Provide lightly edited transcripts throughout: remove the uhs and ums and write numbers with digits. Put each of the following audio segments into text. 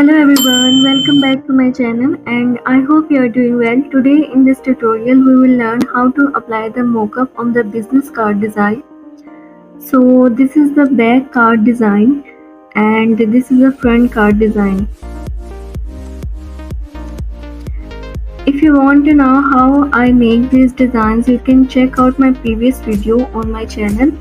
Hello everyone, welcome back to my channel and I hope you are doing well. Today in this tutorial we will learn how to apply the mockup on the business card design. So this is the back card design and this is the front card design. If you want to know how I make these designs, you can check out my previous video on my channel.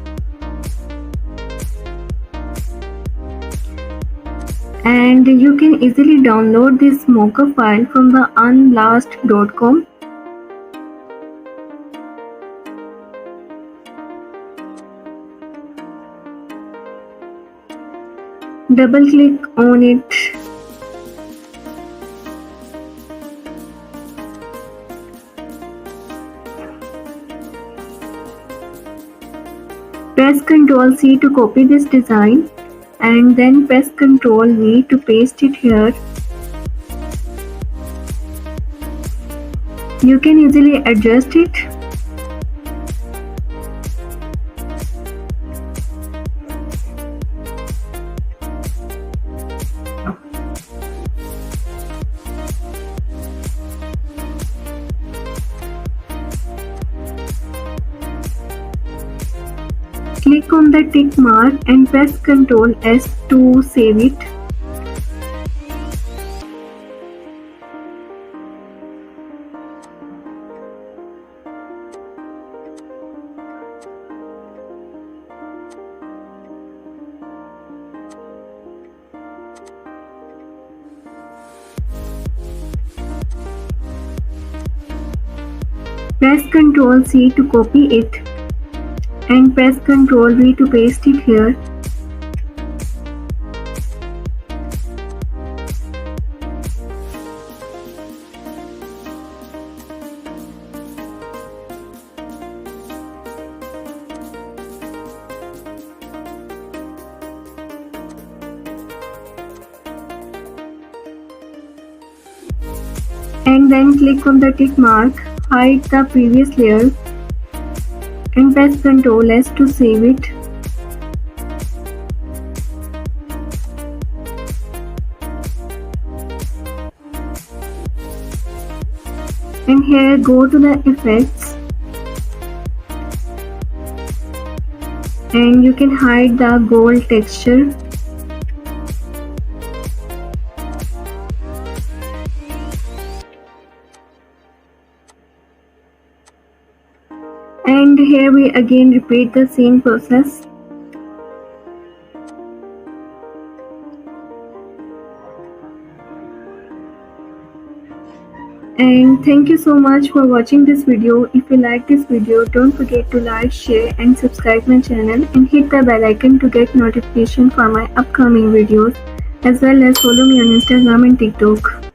And you can easily download this mockup file from the unblast.com. Double click on it. Press Ctrl C to copy this design and then press Ctrl V to paste it here. You can easily adjust it. Click on the tick mark and press Ctrl S to save it. Press Ctrl C to copy it and press Ctrl V to paste it here. And then click on the tick mark, hide the previous layer and press Ctrl S to save it. And here go to the effects and you can hide the gold texture. And here we again repeat the same process. And thank you so much for watching this video. If you like this video, don't forget to like, share and subscribe my channel and hit the bell icon to get notification for my upcoming videos, as well as follow me on Instagram and TikTok.